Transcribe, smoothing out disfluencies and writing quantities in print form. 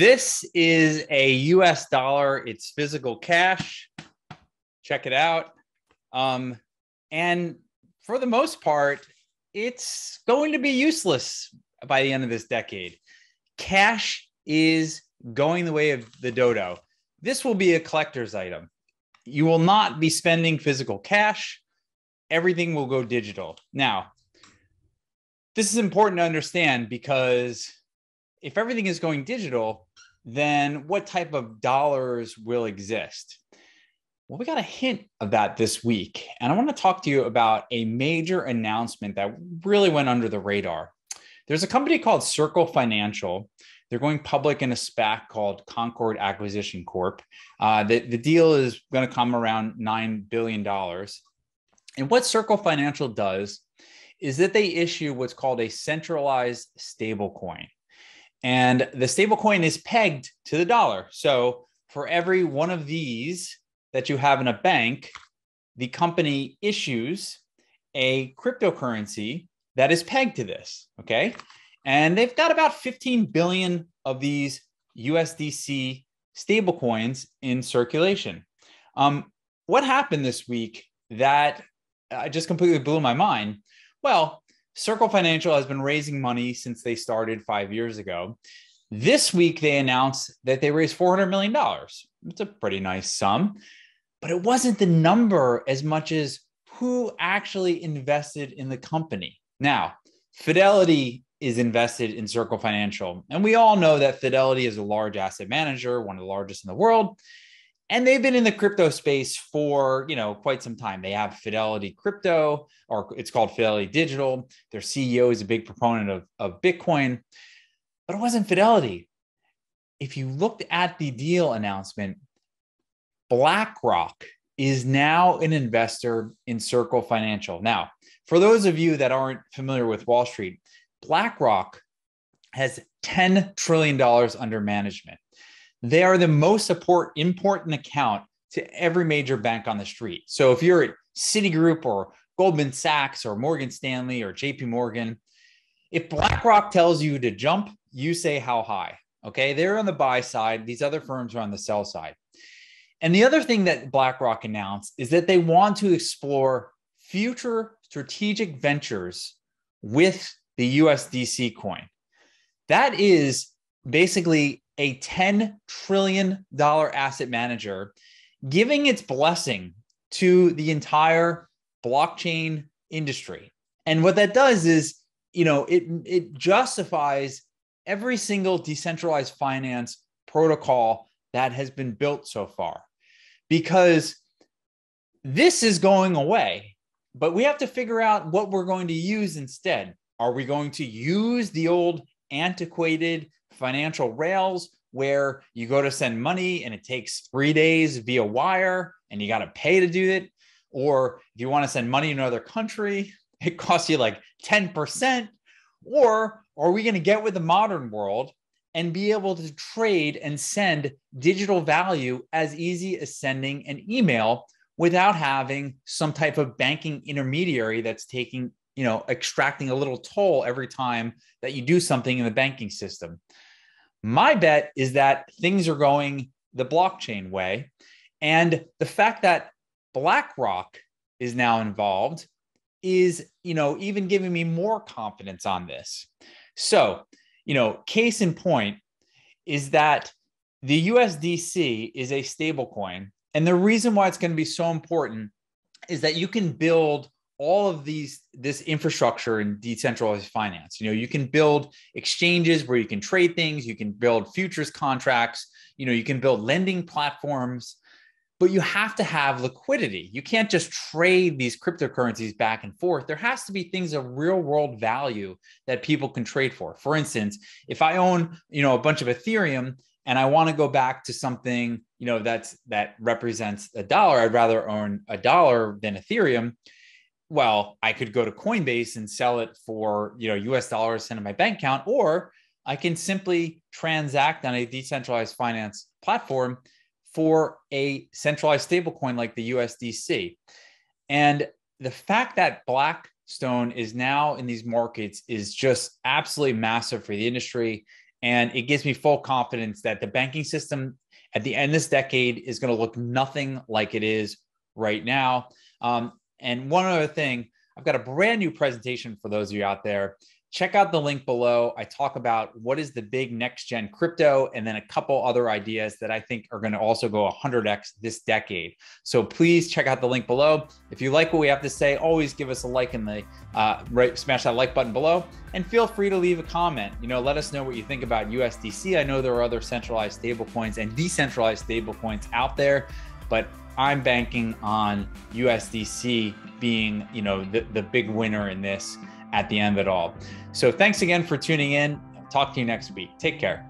This is a US dollar. It's physical cash. Check it out. And for the most part, it's going to be useless by the end of this decade. Cash is going the way of the dodo. This will be a collector's item. You will not be spending physical cash. Everything will go digital. Now, this is important to understand because if everything is going digital, then what type of dollars will exist? Well, we got a hint of that this week. And I want to talk to you about a major announcement that really went under the radar. There's a company called Circle Financial. They're going public in a SPAC called Concord Acquisition Corp. The deal is going to come around $9 billion. And what Circle Financial does is that they issue what's called a centralized stablecoin. And the stablecoin is pegged to the dollar. So for every one of these that you have in a bank, the company issues a cryptocurrency that is pegged to this, okay? And they've got about 15 billion of these USDC stablecoins in circulation. What happened this week that just completely blew my mind? Well, Circle Financial has been raising money since they started 5 years ago. This week, they announced that they raised $400 million. It's a pretty nice sum, but it wasn't the number as much as who actually invested in the company. Now, Fidelity is invested in Circle Financial, and we all know that Fidelity is a large asset manager, one of the largest in the world. And they've been in the crypto space for, quite some time. They have Fidelity Crypto, or it's called Fidelity Digital. Their CEO is a big proponent of Bitcoin, but it wasn't Fidelity. If you looked at the deal announcement, BlackRock is now an investor in Circle Financial. Now, for those of you that aren't familiar with Wall Street, BlackRock has $10 trillion under management. They are the most important account to every major bank on the street. So if you're at Citigroup or Goldman Sachs or Morgan Stanley or JP Morgan, if BlackRock tells you to jump, you say how high, okay? They're on the buy side. These other firms are on the sell side. And the other thing that BlackRock announced is that they want to explore future strategic ventures with the USDC coin. That is basically a $10 trillion asset manager giving its blessing to the entire blockchain industry. And what that does is, it justifies every single decentralized finance protocol that has been built so far, because this is going away, but we have to figure out what we're going to use instead. Are we going to use the old antiquated financial rails where you go to send money and it takes 3 days via wire and you got to pay to do it? Or if you want to send money to another country, it costs you like 10%. Or are we going to get with the modern world and be able to trade and send digital value as easy as sending an email without having some type of banking intermediary that's taking, extracting a little toll every time that you do something in the banking system? My bet is that things are going the blockchain way. And the fact that BlackRock is now involved is, even giving me more confidence on this. So, case in point is that the USDC is a stable coin. And the reason why it's going to be so important is that you can build all of this infrastructure in decentralized finance. You can build exchanges where you can trade things, you can build futures contracts, you can build lending platforms, but you have to have liquidity. You can't just trade these cryptocurrencies back and forth. There has to be things of real world value that people can trade for. For instance, if I own, a bunch of Ethereum and I want to go back to something, that represents a dollar, I'd rather own a dollar than Ethereum. Well, I could go to Coinbase and sell it for, US dollars, send to my bank account, or I can simply transact on a decentralized finance platform for a centralized stablecoin like the USDC. And the fact that Blackstone is now in these markets is just absolutely massive for the industry. And it gives me full confidence that the banking system at the end of this decade is going to look nothing like it is right now. And one other thing, I've got a brand new presentation for those of you out there. Check out the link below. I talk about what is the big next gen crypto, and then a couple other ideas that I think are going to also go 100x this decade. So please check out the link below. If you like what we have to say, always give us a like in the smash that like button below, and feel free to leave a comment. Let us know what you think about USDC. I know there are other centralized stablecoins and decentralized stablecoins out there, but I'm banking on USDC being, the big winner in this at the end of it all. So thanks again for tuning in. I'll talk to you next week. Take care.